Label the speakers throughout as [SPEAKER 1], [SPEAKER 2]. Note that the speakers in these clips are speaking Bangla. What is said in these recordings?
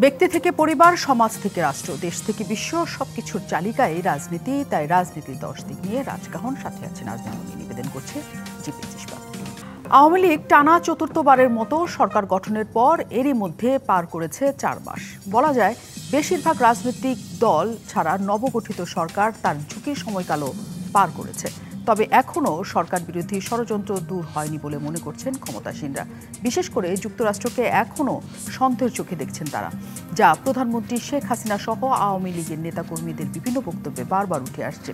[SPEAKER 1] ব্যক্তি থেকে পরিবার, সমাজ থেকে রাষ্ট্র, দেশ থেকে বিশ্ব, সবকিছুর চালিকায় রাজনীতি। তাই রাজনীতির 10 দিক নিয়ে রাজকাহন, সাথে আছেন আজমানুনি। নিবেদন করছে জিপি ইস্পাত। আওয়ামী লীগ টানা চতুর্থবারের মতো সরকার গঠনের পর এরই মধ্যে পার করেছে 4 মাস। বলা যায় বেশিরভাগ রাজনৈতিক দল ছাড়া নবগঠিত সরকার তার ঝুঁকির সময়কালও পার করেছে। তবে এখনও সরকার বিরোধী ষড়যন্ত্র দূর হয়নি বলে মনে করছেন ক্ষমতাসীনরা। বিশেষ করে যুক্তরাষ্ট্রকে এখনও সন্দেহের চোখে দেখছেন তারা, যা প্রধানমন্ত্রী শেখ হাসিনা সহ আওয়ামী লীগের নেতাকর্মীদের বিভিন্ন বক্তব্যে বারবার উঠে আসছে।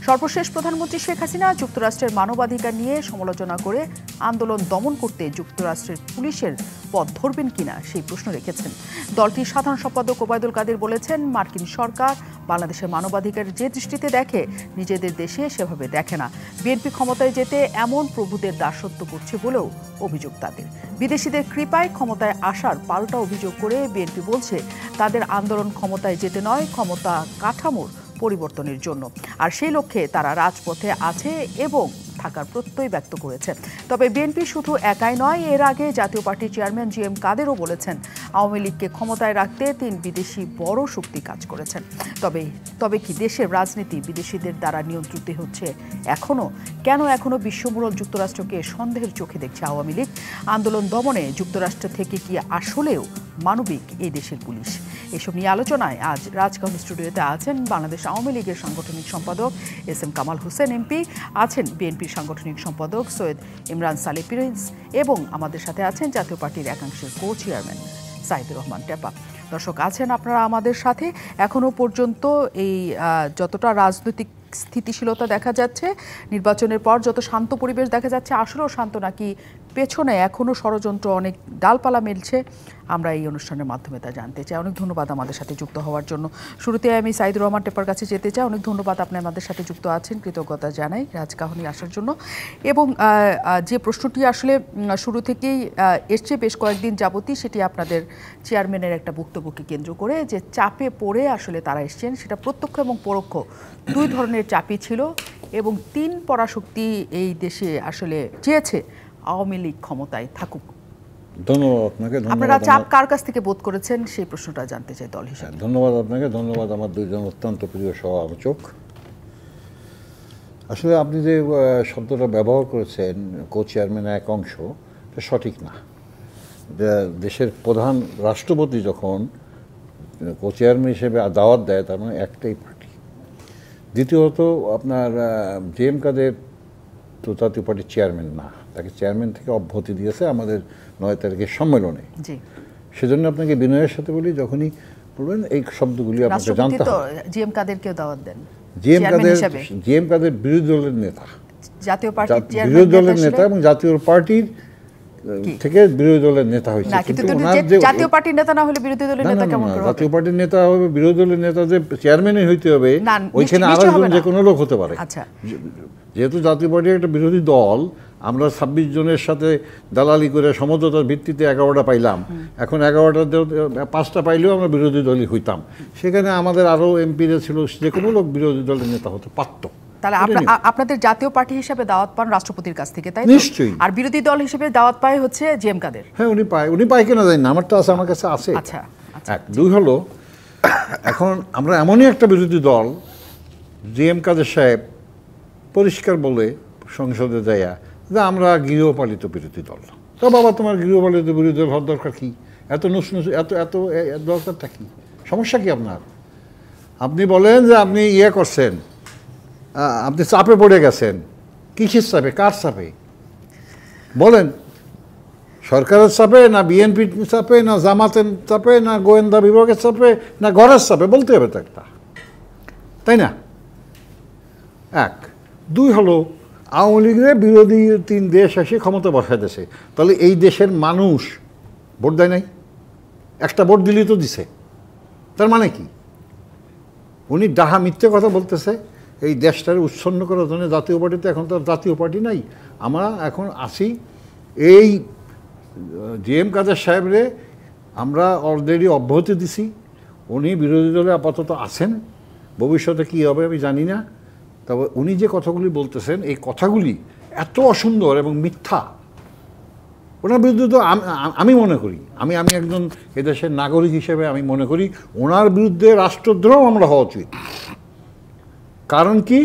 [SPEAKER 1] সর্বশেষ প্রধানমন্ত্রী শেখ হাসিনা যুক্তরাষ্ট্রের মানবাধিকার নিয়ে সমালোচনা করে আন্দোলন দমন করতে যুক্তরাষ্ট্রের পুলিশের পথ ধরবেন কিনা সেই প্রশ্ন রেখেছেন। দলটির সাধারণ সম্পাদক ওবায়দুল কাদের বলেছেন, মার্কিন সরকার বাংলাদেশের মানবাধিকার যে দৃষ্টিতে দেখে, নিজেদের দেশে সেভাবে দেখে না। বিএনপি ক্ষমতায় যেতে এমন প্রভুদের দাসত্ব করছে বলেও অভিযোগ তাদের। বিদেশিদের কৃপায় ক্ষমতায় আসার পাল্টা অভিযোগ করে বিএনপি বলছে, তাদের আন্দোলন ক্ষমতায় যেতে নয়, ক্ষমতা কাঠামোর পরিবর্তনের জন্য। আর সেই লক্ষ্যে তারা রাজপথে আছে এবং থাকার প্রত্যয় ব্যক্ত করেছে। তবে বিএনপি শুধু একাই নয়, এর আগে জাতীয় পার্টির চেয়ারম্যান জি এম কাদেরও বলেছেন, আওয়ামী লীগকে ক্ষমতায় রাখতে 3 বিদেশি বড় শক্তি কাজ করেছেন। তবে কি দেশের রাজনীতি বিদেশিদের দ্বারা নিয়ন্ত্রিত হচ্ছে এখনও? কেন এখনও বিশ্বমূলক যুক্তরাষ্ট্রকে সন্দেহের চোখে দেখছে আওয়ামী লীগ? আন্দোলন দমনে যুক্তরাষ্ট্র থেকে কি আসলেও মানবিক এই দেশের পুলিশ? এসব নিয়ে আলোচনায় আজ রাজকাহন স্টুডিওতে আছেন বাংলাদেশ আওয়ামী লীগের সাংগঠনিক সম্পাদক S M Kamal Hossain MP, আছেন বিএনপির সাংগঠনিক সম্পাদক সৈয়দ ইমরান সালে প্রিন্স, এবং আমাদের সাথে আছেন জাতীয় পার্টির একাংশের কো চেয়ারম্যান সাইদুর রহমান টেপা। দর্শক, আছেন আপনারা আমাদের সাথে। এখনো পর্যন্ত এই যতটা রাজনৈতিক স্থিতিশীলতা দেখা যাচ্ছে, নির্বাচনের পর যত শান্ত পরিবেশ দেখা যাচ্ছে, আসলেও শান্ত নাকি পেছনে এখনও ষড়যন্ত্র অনেক ডালপালা মেলছে, আমরা এই অনুষ্ঠানের মাধ্যমে তা জানতে চাই। অনেক ধন্যবাদ আমাদের সাথে যুক্ত হওয়ার জন্য। শুরুতে আমি সাইদুর রহমান টেপার কাছে যেতে চাই। অনেক ধন্যবাদ, আপনি আমাদের সাথে যুক্ত আছেন, কৃতজ্ঞতা জানাই রাজকাহনে আসার জন্য। এবং যে প্রশ্নটি আসলে শুরু থেকেই এসছে বেশ কয়েকদিন যাবতই, সেটি আপনাদের চেয়ারম্যানের একটা বক্তব্যকে কেন্দ্র করে, যে চাপে পড়ে আসলে তারা এসছেন, সেটা প্রত্যক্ষ এবং পরোক্ষ 2 ধরনের চাপই ছিল, এবং 3 পরাশক্তি এই দেশে আসলে চেয়েছে আওয়ামী লীগ ক্ষমতায় থাকুক।
[SPEAKER 2] ধন্যবাদ আপনাকে।
[SPEAKER 1] আপনারা চাপ কার কাছ থেকে বোধ করেছেন সেই প্রশ্নটা জানতে চাই দল হিসেবে।
[SPEAKER 2] ধন্যবাদ আপনাকে, ধন্যবাদ আমার 2 জন অত্যন্ত প্রিয় সহ আলোচক। আসলে আপনি যে শব্দটা ব্যবহার করেছেন, কো চেয়ারম্যান এক অংশ, এটা সঠিক না। দেশের প্রধান রাষ্ট্রপতি যখন কো চেয়ারম্যান হিসেবে দাওয়াত দেয়, তার মানে একটাই পার্টি। দ্বিতীয়ত, আপনার জে এম কাদের তো জাতীয় পার্টির চেয়ারম্যান না, তাকে চেয়ারম্যান থেকে অব্যাহতি দিয়েছে আমাদের 9 তারিখের সম্মেলনে। সেজন্য আপনাকে বিনয়ের সাথে বলি, যখনই বলবেন এই শব্দগুলি আপনাকে জানতে হবে।
[SPEAKER 1] জি এম কাদেরকেও দাওয়াত দেন?
[SPEAKER 2] জি এম কাদের বিরোধী দলের নেতা,
[SPEAKER 1] জাতীয় পার্টির
[SPEAKER 2] বিরোধী দলের নেতা, এবং জাতীয় পার্টির থেকে বিরোধী দলের নেতা হয়েছে।
[SPEAKER 1] জাতীয় পার্টির নেতা না হলে বিরোধী দলের নেতা কেমন করে হবে?
[SPEAKER 2] জাতীয় পার্টির নেতা হবে, বিরোধী দলের নেতা যে চেয়ারম্যানই হইতে হবে, ওইখানে আরেকজন যে কোনো লোক হতে পারে। যেহেতু জাতীয় পার্টির একটা বিরোধী দল, আমরা 26 জনের সাথে দালালি করে সমঝোতার ভিত্তিতে 11টা পাইলাম। এখন 5টা পাইলেও আমরা বিরোধী দলই হইতাম। সেখানে আমাদের আরও এমপিরা ছিল, যে কোনো লোক বিরোধী দলের নেতা হতে পারত।
[SPEAKER 1] তাহলে আপনাদের জাতীয় পার্টি হিসেবে দাওয়াত পান রাষ্ট্রপতির কাছ থেকে, তাই
[SPEAKER 2] নিশ্চয়ই।
[SPEAKER 1] আর বিরোধী দল হিসেবে দাওয়াত পায় হচ্ছে জি এম কাদের।
[SPEAKER 2] হ্যাঁ, উনি পায় কিনা জানি না, আমারটা আছে, আমার কাছে আছে।
[SPEAKER 1] আচ্ছা,
[SPEAKER 2] 2 হলো, এখন আমরা এমনই একটা বিরোধী দল, জি এম কাদের সাহেব পরিষ্কার বলে সংসদে যাইয়া যে আমরা গৃহপালিত বিরোধী দল। তো বাবা, তোমার গৃহপালিত বিরোধী দল হওয়ার দরকার কি? এত এত দরকারটা কি? সমস্যা কি আপনার? আপনি বলেন যে আপনি করছেন, আপনি চাপে পড়ে গেছেন। কিসের চাপে? কার চাপে বলেন? সরকারের চাপে, না বিএনপির চাপে, না জামাতের চাপে, না গোয়েন্দা বিভাগের চাপে, না ঘরের চাপে? বলতে হবে তো একটা, তাই না? 1। 2 হলো, আওয়ামী লীগের বিরোধী 3 দেশ এসে ক্ষমতা বসায় দিয়েছে। তাহলে এই দেশের মানুষ ভোট দেয় নাই? একটা ভোট দিলেই তো দিছে। তার মানে কি? উনি ডাহা মিথ্যে কথা বলতেছে এই দেশটার উচ্ছন্ন করার জন্য। জাতীয় পার্টিতে এখন তো জাতীয় পার্টি নাই, আমরা এখন আসি এই জি এম কাদের সাহেবরে আমরা অলরেডি অব্যাহতি দিছি। উনি বিরোধী দলে আপাতত আছেন, ভবিষ্যতে কী হবে আমি জানি না। তবে উনি যে কথাগুলি বলতেছেন, এই কথাগুলি এত অসুন্দর এবং মিথ্যা, ওনার বিরুদ্ধে তো আমি মনে করি, আমি একজন এদেশের নাগরিক হিসেবে আমি মনে করি ওনার বিরুদ্ধে রাষ্ট্রদ্রোহ আমরা হওয়া উচিত। কারণ কি?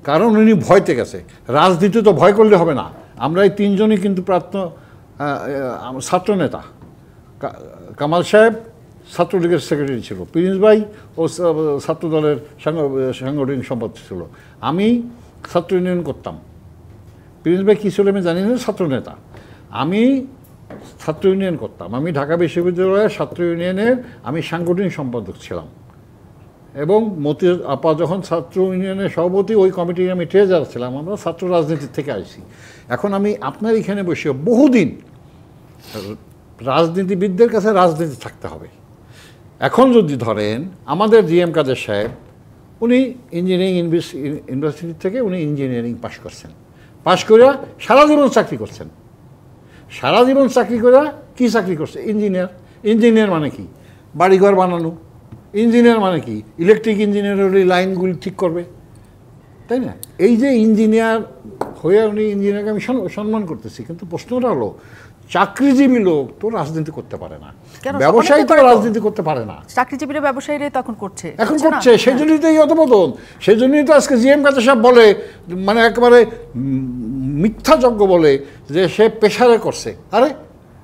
[SPEAKER 2] কারণ উনি ভয়তে গেছে। রাজনীতি তো ভয় করলে হবে না। আমরা এই তিনজনই কিন্তু প্রাক্তন ছাত্রনেতা। কামাল সাহেব ছাত্রলীগের সেক্রেটারি ছিল, প্রিন্স ভাই ও ছাত্রদলের সাংগঠনিক সম্পাদক ছিল, আমি ছাত্র ইউনিয়ন করতাম। প্রিন্স ভাই কী ছিল আমি জানি না, ছাত্রনেতা। আমি ছাত্র ইউনিয়ন করতাম, আমি ঢাকা বিশ্ববিদ্যালয়ের ছাত্র ইউনিয়নের আমি সাংগঠনিক সম্পাদক ছিলাম, এবং মতি আপা যখন ছাত্র ইউনিয়নের সভাপতি, ওই কমিটির আমি ট্রেজারার ছিলাম। আমরা ছাত্র রাজনীতির থেকে আসি। এখন আমি আপনার এখানে বসে বহুদিন, রাজনীতিবিদদের কাছে রাজনীতি থাকতে হবে। এখন যদি ধরেন আমাদের জিএম কাদের সাহেব, উনি ইঞ্জিনিয়ারিং ইউনিভার্সিটি থেকে উনি ইঞ্জিনিয়ারিং পাশ করছেন, পাশ করে সারা জীবন চাকরি করছেন। সারা জীবন চাকরি করে কি চাকরি করছে? ইঞ্জিনিয়ার। ইঞ্জিনিয়ার মানে কি? বাড়িঘর বানানো। ইঞ্জিনিয়ার মানে কি? ইলেকট্রিক ইঞ্জিনিয়ার হলে লাইনগুলি ঠিক করবে, তাই না? এই যে ইঞ্জিনিয়ার হয়ে উনি ইঞ্জিনিয়ারকে আমি সম্মান করতেছি, কিন্তু প্রশ্নটা হলো চাকরিজীবী লোক তো রাজনীতি করতে পারে না, ব্যবসায়ী তো রাজনীতি করতে পারে না।
[SPEAKER 1] চাকরিজীবীরা ব্যবসায়ীরা তো এখন করছে,
[SPEAKER 2] সেই জন্যই তো এই অধপতন। সেই জন্যই তো আজকে জিএম কাদের সাহেব বলে, মানে একেবারে মিথ্যাযোগ্য বলে যে সে পেশারে করছে। আরে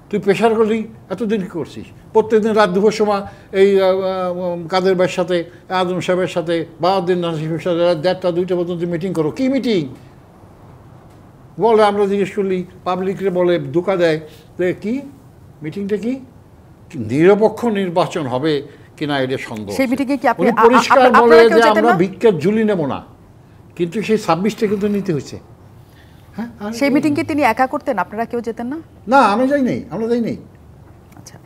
[SPEAKER 2] তুই পেশার করলি, এতদিন কী করছিস? প্রত্যেকদিন রাত দুপুর সময় এই কাদের ভাইয়ের সাথে, আজম সাহেবের সাথে, বাহাউদ্দিন নাসিমের সাথে 1:30 2টা পর্যন্ত মিটিং করো। কি মিটিং বলে? আমরা জিজ্ঞেস করলি, পাবলিকরে বলে, ধোঁকা দেয় যে কি মিটিংটা কি নিরপেক্ষ নির্বাচন হবে কিনা এটা সন্দেহ।
[SPEAKER 1] সেই মিটিংয়ে কি আপনি
[SPEAKER 2] পরিষ্কার বলে যে আমরা ভিক্ষার ঝুলি নেব না, কিন্তু সেই 26টা কিন্তু নিতে হয়েছে। হ্যাঁ,
[SPEAKER 1] সেই মিটিংকে তিনি একা করতেন, আপনারা কেউ যেতেন না?
[SPEAKER 2] না, আমি যাই নাই, আমরা যাই নাই।
[SPEAKER 1] আচ্ছা,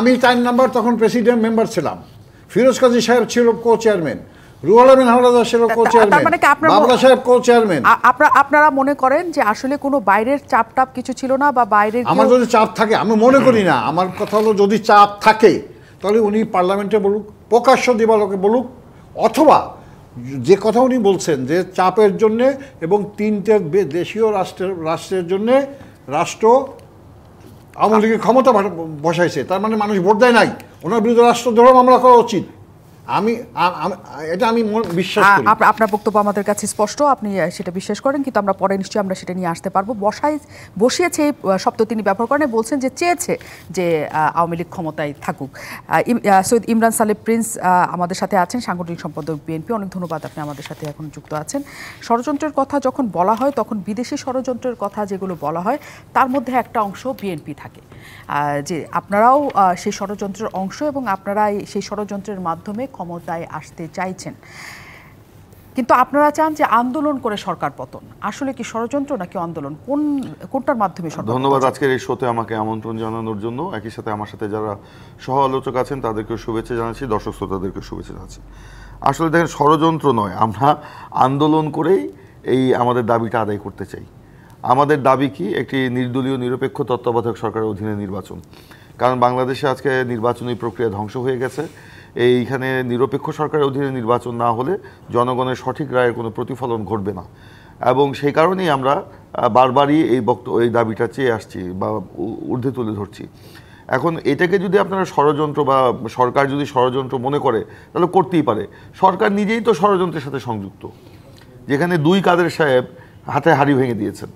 [SPEAKER 2] আমি 4 নাম্বার তখন প্রেসিডেন্ট মেম্বার ছিলাম। ফিরোজ কাজী সাহেব ছিল কো চেয়ারম্যান, রুহুল আমিন হাওলাদার ছিল কো চেয়ারম্যান, বাবলা সাহেব কো চেয়ারম্যান।
[SPEAKER 1] আপনারা মনে করেন যে আসলে কোনো বাইরের চাপ টাপ কিছু ছিল না, বা বাইরের
[SPEAKER 2] আমার যদি চাপ থাকে, আমি মনে করি না। আমার কথা হলো যদি চাপ থাকে তাহলে উনি পার্লামেন্টে বলুক, প্রকাশ্য দিবালোকে বলুক, অথবা যে কথা উনি বলছেন যে চাপের জন্যে এবং 3টে দেশীয় রাষ্ট্রের জন্যে রাষ্ট্র আওয়ামী লীগের ক্ষমতা বসাইছে, তার মানে মানুষ ভোট দেয় নাই, ওনার বিরুদ্ধে রাষ্ট্রদ্রোহ মামলা করা উচিত। এটা আমি বিশ্বাস করি।
[SPEAKER 1] আপনার বক্তব্য আমাদের কাছে স্পষ্ট, আপনি সেটা বিশ্বাস করেন, কিন্তু আমরা পরে নিশ্চয়ই আমরা সেটা নিয়ে আসতে পারবো। বসিয়েছে এই শব্দ তিনি ব্যবহার করেন, বলছেন যে চেয়েছে যে আওয়ামী লীগ ক্ষমতায় থাকুক। সৈয়দ ইমরান সালেহ প্রিন্স আমাদের সাথে আছেন, সাংগঠনিক সম্পাদক বিএনপি। অনেক ধন্যবাদ, আপনি আমাদের সাথে এখন যুক্ত আছেন। ষড়যন্ত্রের কথা যখন বলা হয়, তখন বিদেশি ষড়যন্ত্রের কথা যেগুলো বলা হয় তার মধ্যে একটা অংশ বিএনপি থাকে, যে আপনারাও সেই ষড়যন্ত্রের অংশ এবং আপনারা সেই ষড়যন্ত্রের মাধ্যমে ক্ষমতায় আসতে চাইছেন, কিন্তু আপনারা চান যে আন্দোলন করে সরকার পতন। আসলে কি ষড়যন্ত্র নাকি আন্দোলন, কোনটার মাধ্যমে?
[SPEAKER 3] ধন্যবাদ আজকের এই শোতে আমাকে আমন্ত্রণ জানানোর জন্য। একই সাথে আমার সাথে যারা সহ আলোচক আছেন তাদেরকেও শুভেচ্ছা জানাচ্ছি, দর্শক শ্রোতাদেরকেও শুভেচ্ছা জানাচ্ছি। আসলে দেখেন, ষড়যন্ত্র নয়, আমরা আন্দোলন করেই এই আমাদের দাবিটা আদায় করতে চাই। আমাদের দাবি কি? একটি নির্দলীয় নিরপেক্ষ তত্ত্বাবধায়ক সরকারের অধীনে নির্বাচন। কারণ বাংলাদেশে আজকে নির্বাচনী প্রক্রিয়া ধ্বংস হয়ে গেছে। এইখানে নিরপেক্ষ সরকারের অধীনে নির্বাচন না হলে জনগণের সঠিক রায়ের কোনো প্রতিফলন ঘটবে না, এবং সেই কারণেই আমরা বারবারই এই দাবিটা চেয়ে আসছি বা ঊর্ধ্বে তুলে ধরছি। এখন এটাকে যদি আপনারা ষড়যন্ত্র বা সরকার যদি ষড়যন্ত্র মনে করে তাহলে করতেই পারে। সরকার নিজেই তো ষড়যন্ত্রের সাথে সংযুক্ত, যেখানে 2 কাদের সাহেব হাতে হাড়ি ভেঙে দিয়েছেন।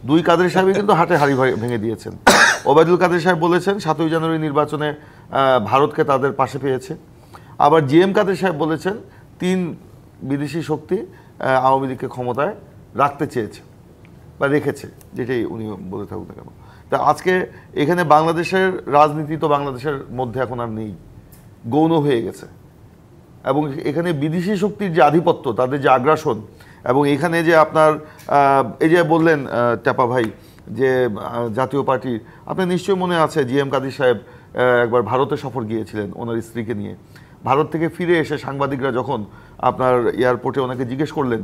[SPEAKER 3] 2 কাদের সাহেবই কিন্তু হাতে হাড়ি ভেঙে দিয়েছেন। ওবায়দুল কাদের সাহেব বলেছেন 7ই জানুয়ারি নির্বাচনে ভারতকে তাদের পাশে পেয়েছে। আবার জিএম কাদের সাহেব বলেছেন 3 বিদেশি শক্তি আওয়ামী লীগকে ক্ষমতায় রাখতে চেয়েছে বা রেখেছে, যেটাই উনি বলে থাকুক না কেন। তা আজকে এখানে বাংলাদেশের রাজনীতি তো বাংলাদেশের মধ্যে এখন আর নেই, গৌণ হয়ে গেছে, এবং এখানে বিদেশি শক্তির যে আধিপত্য, তাদের যে আগ্রাসন, এবং এখানে যে আপনার এই যে বললেন ট্যাপা ভাই যে জাতীয় পার্টির, আপনার নিশ্চয়ই মনে আছে জিএম কাদের সাহেব একবার ভারতে সফর গিয়েছিলেন ওনার স্ত্রীকে নিয়ে। ভারত থেকে ফিরে এসে সাংবাদিকরা যখন আপনার এয়ারপোর্টে ওনাকে জিজ্ঞেস করলেন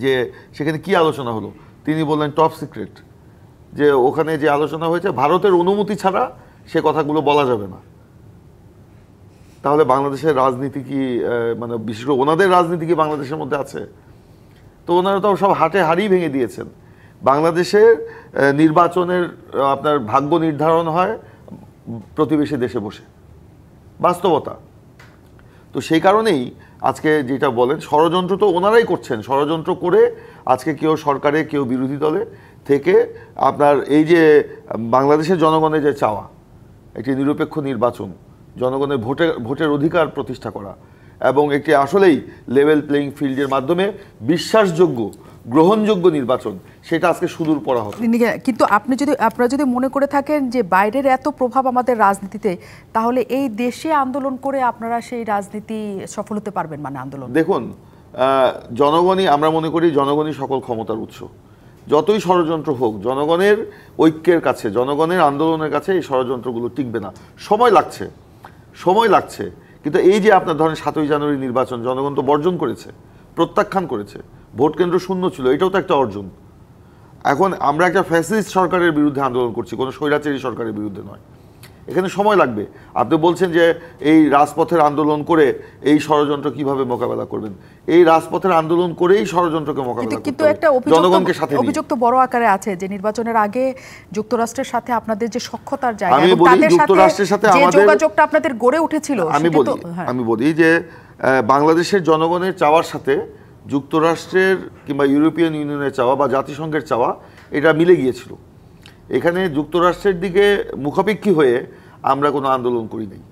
[SPEAKER 3] যে সেখানে কি আলোচনা হলো, তিনি বললেন টপ সিক্রেট, যে ওখানে যে আলোচনা হয়েছে ভারতের অনুমতি ছাড়া সে কথাগুলো বলা যাবে না। তাহলে বাংলাদেশের রাজনীতি কি, মানে বিশেষ করে ওনাদের রাজনীতি কি বাংলাদেশের মধ্যে আছে? তো ওনারা তো সব হাটে হাড়ি ভেঙে দিয়েছেন। বাংলাদেশের নির্বাচনের আপনার ভাগ্য নির্ধারণ হয় প্রতিবেশী দেশে বসে, বাস্তবতা। তো সেই কারণেই আজকে যেটা বলেন ষড়যন্ত্র তো ওনারাই করছেন, ষড়যন্ত্র করে আজকে কেউ সরকারে কেউ বিরোধী দলে থেকে আপনার এই যে বাংলাদেশের জনগণের যে চাওয়া একটি নিরপেক্ষ নির্বাচন, জনগণের ভোটের অধিকার প্রতিষ্ঠা করা এবং একটি আসলেই লেভেল প্লেইং ফিল্ডের মাধ্যমে বিশ্বাসযোগ্য গ্রহণযোগ্য নির্বাচন, সেটা আজকে সুদূর পড়া হবে।
[SPEAKER 1] কিন্তু আপনারা যদি মনে করে থাকেন যে বাইরের এত প্রভাব আমাদের রাজনীতিতে, তাহলে এই দেশে আন্দোলন করে আপনারা সেই রাজনীতি সফল হতে পারবেন? মানে আন্দোলন
[SPEAKER 3] দেখুন, জনগণই, আমরা মনে করি জনগণই সকল ক্ষমতার উৎস। যতই ষড়যন্ত্র হোক, জনগণের ঐক্যের কাছে, জনগণের আন্দোলনের কাছে এই ষড়যন্ত্রগুলো টিকবে না। সময় লাগছে। কিন্তু এই যে আপনার ধরেন 7ই জানুয়ারি নির্বাচন জনগণ তো বর্জন করেছে, প্রত্যাখ্যান করেছে, ভোট কেন্দ্র শূন্য ছিল, এটাও তো একটা অর্জন। এখন আমরা একটা ফ্যাসিস্ট সরকারের বিরুদ্ধে আন্দোলন করছি, কোনো স্বৈরাচারী সরকারের বিরুদ্ধে নয়। এখানে সময় লাগবে। আপনি বলছেন যে এই রাজপথের আন্দোলন করে এই ষড়যন্ত্র কিভাবে মোকাবেলা করবেন? এই রাজপথের আন্দোলন করেই ষড়যন্ত্রকে মোকাবেলা করতে হবে।
[SPEAKER 1] কিন্তু একটা
[SPEAKER 3] জনগণকে সাথে নিয়ে।
[SPEAKER 1] অভিযোগ তো বড় আকারে আছে যে নির্বাচনের আগে যুক্তরাষ্ট্রের সাথে আপনাদের যে সখ্যতার জায়গা,
[SPEAKER 3] আমি
[SPEAKER 1] এবং
[SPEAKER 3] বলি
[SPEAKER 1] তাদের
[SPEAKER 3] যুক্তরাষ্ট্রের সাথে
[SPEAKER 1] যে
[SPEAKER 3] আমাদের
[SPEAKER 1] যোগাযোগটা আপনাদের গড়ে উঠেছিল,
[SPEAKER 3] আমি বলি যে বাংলাদেশের জনগণের চাওয়ার সাথে যুক্তরাষ্ট্রের কিংবা ইউরোপিয়ান ইউনিয়নের চাওয়া বা জাতিসংঘের চাওয়া এটা মিলে গিয়েছিল। এখানে যুক্তরাষ্ট্রের দিকে মুখাপেক্ষী হয়ে আমরা কোনো আন্দোলন করি নাই।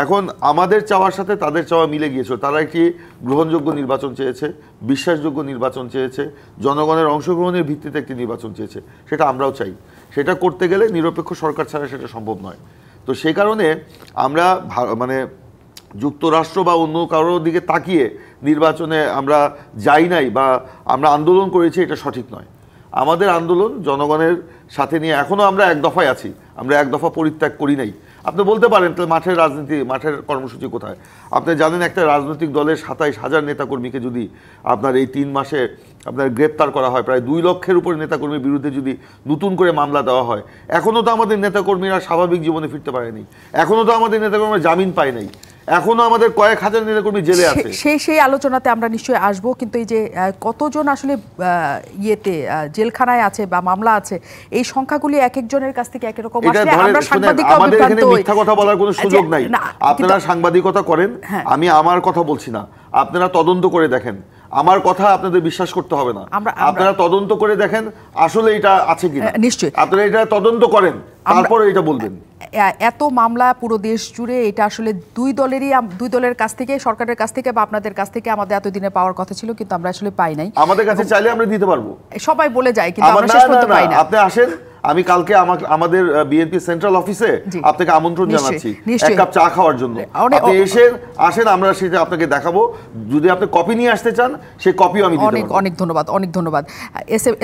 [SPEAKER 3] এখন আমাদের চাওয়ার সাথে তাদের চাওয়া মিলে গিয়েছিল। তারা একটি গ্রহণযোগ্য নির্বাচন চেয়েছে, বিশ্বাসযোগ্য নির্বাচন চেয়েছে, জনগণের অংশগ্রহণের ভিত্তিতে একটি নির্বাচন চেয়েছে। সেটা আমরাও চাই। সেটা করতে গেলে নিরপেক্ষ সরকার ছাড়া সেটা সম্ভব নয়। তো সেই কারণে আমরা মানে যুক্তরাষ্ট্র বা অন্য কারোর দিকে তাকিয়ে নির্বাচনে আমরা যাই নাই বা আমরা আন্দোলন করেছি, এটা সঠিক নয়। আমাদের আন্দোলন জনগণের সাথে নিয়ে এখনও আমরা এক দফায় আছি, আমরা এক দফা পরিত্যাগ করি নাই। আপনি বলতে পারেন তাহলে মাঠের রাজনীতি, মাঠের কর্মসূচি কোথায়? আপনি জানেন একটা রাজনৈতিক দলের 27,000 নেতাকর্মীকে যদি আপনার এই 3 মাসে আপনার গ্রেপ্তার করা হয়, প্রায় 2 লক্ষের উপরে নেতাকর্মীর বিরুদ্ধে যদি নতুন করে মামলা দেওয়া হয়, এখনও তো আমাদের নেতাকর্মীরা স্বাভাবিক জীবনে ফিরতে পারেনি, এখনও তো আমাদের নেতাকর্মীরা জামিন পায় নাই, এখনো আমাদের কয়েক হাজার নেতাকর্মী জেলে আছে।
[SPEAKER 1] সেই আলোচনাতে আমরা নিশ্চয়ই আসবো। কিন্তু এই যে কতজন আসলে জেলখানায় আছে বা মামলা আছে, এই সংখ্যাগুলি এক একজনের কাছ থেকে একই রকম আসলে আমরা সাংবাদিকরা
[SPEAKER 3] আমাদের এখানে মিথ্যা কথা বলার কোনো সুযোগ নাই। আপনারা সাংবাদিকতা করেন, আমি আমার কথা বলছি না। আপনারা তদন্ত করে দেখেন, আমার কথা আপনাদের বিশ্বাস করতে হবে না। আপনারা তদন্ত করে দেখেন আসলে এটা আছে কিনা।
[SPEAKER 1] নিশ্চয়ই
[SPEAKER 3] আপনারা এটা তদন্ত করেন, তারপরে এটা বলবেন।
[SPEAKER 1] এত মামলা পুরো দেশ জুড়ে, এটা আসলে দুই দলের কাছ থেকে, সরকারের কাছ থেকে বা আপনাদের কাছ থেকে আমাদের এতদিনে পাওয়ার কথা ছিল, কিন্তু আমরা আসলে পাই নাই।
[SPEAKER 3] আমাদের কাছে চাইলে আমরা দিতে পারবো,
[SPEAKER 1] সবাই বলে যায়, কিন্তু আমরা শেষ পর্যন্ত পাই না।
[SPEAKER 3] আপনি আসেন, আমি কালকে আমাদের বিএনপি সেন্ট্রাল অফিসে আপনাকে আমন্ত্রণ জানাচ্ছি এক কাপ চা খাওয়ার জন্য। আপনি আসেন, আমরা সেটা আপনাকে দেখাবো। যদি আপনি কপি নিয়ে আসতে চান, সেই কপিও আমি দিতে পারবো।
[SPEAKER 1] অনেক ধন্যবাদ।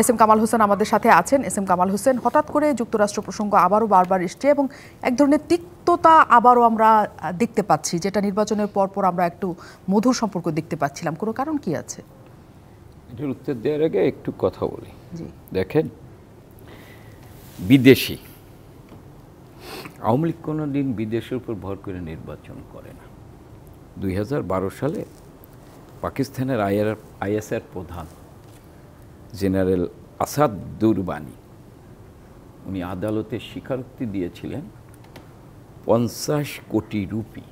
[SPEAKER 1] এস এম কামাল হোসেন আমাদের সাথে আছেন। এস এম কামাল হোসেন, হঠাৎ করে যুক্তরাষ্ট্র প্রসঙ্গ আবারও বারবার এসছে এবং এক ধরনের তিক্ততা আবারও আমরা দেখতে পাচ্ছি, যেটা নির্বাচনের পর আমরা একটু মধুর সম্পর্ক দেখতে পাচ্ছিলাম। কোনো কারণ কি আছে?
[SPEAKER 4] এটার উত্তর দেওয়ার আগে একটু কথা বলি। দেখেন, বিদেশি আওয়ামী লীগ কোনো দিন বিদেশের উপর ভর করে নির্বাচন করে না। 2012 সালে পাকিস্তানের আইএসআর প্রধান জেনারেল আসাদ দুরবানি উনি আদালতে স্বীকারোক্তি দিয়েছিলেন 50 কোটি রুপি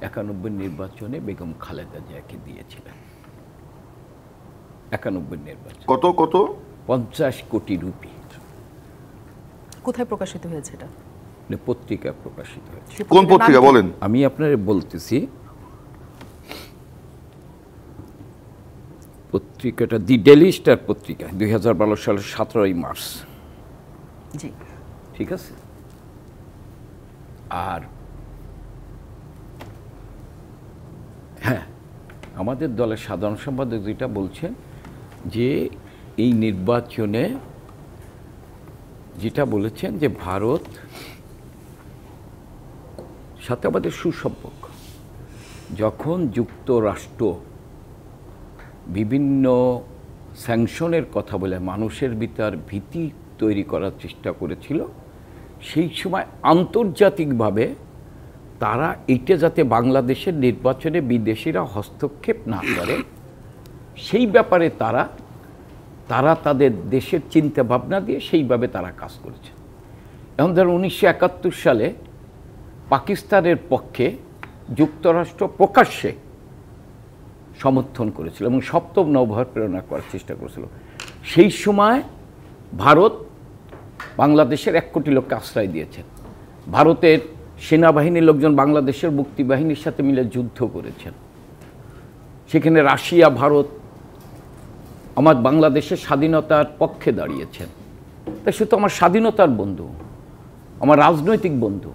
[SPEAKER 4] 91 নির্বাচনে বেগম খালেদা জিয়াকে দিয়েছিলেন। 91 নির্বাচন
[SPEAKER 3] কত
[SPEAKER 4] 50 কোটি রুপি।
[SPEAKER 1] কোথায় প্রকাশিত হয়েছে এটা?
[SPEAKER 4] পত্রিকা প্রকাশিত হয়েছে।
[SPEAKER 3] কোন পত্রিকা বলেন?
[SPEAKER 4] আমি আপনারে বলতেছি, পত্রিকাটা দি ডেইলি স্টার পত্রিকা, 2012 সালের 17ই মার্চ।
[SPEAKER 1] জি,
[SPEAKER 4] ঠিক আছে। আর হ্যাঁ, আমাদের দলের সাধারণ সম্পাদক যেটা বলছেন যে এই নির্বাচনে যেটা বলেছেন যে ভারত সাথে আমাদের সুসম্পর্ক, যখন যুক্তরাষ্ট্র বিভিন্ন স্যাংশনের কথা বলে মানুষের ভিতর ভীতি তৈরি করার চেষ্টা করেছিল, সেই সময় আন্তর্জাতিকভাবে তারা এইটা যাতে বাংলাদেশের নির্বাচনে বিদেশিরা হস্তক্ষেপ না করে সেই ব্যাপারে তারা তারা তাদের দেশের চিন্তা ভাবনা দিয়ে সেইভাবে তারা কাজ করেছে। এখন ধরুন 1971 সালে পাকিস্তানের পক্ষে যুক্তরাষ্ট্র প্রকাশ্যে সমর্থন করেছিল এবং সপ্তম নৌবহর প্রেরণা করার চেষ্টা করেছিল। সেই সময় ভারত বাংলাদেশের 1 কোটি লোককে আশ্রয় দিয়েছেন। ভারতের সেনাবাহিনীর লোকজন বাংলাদেশের মুক্তিবাহিনীর সাথে মিলে যুদ্ধ করেছেন। সেখানে রাশিয়া, ভারত আমার বাংলাদেশের স্বাধীনতার পক্ষে দাঁড়িয়েছেন। তাই সে তো আমার স্বাধীনতার বন্ধু, আমার রাজনৈতিক বন্ধু।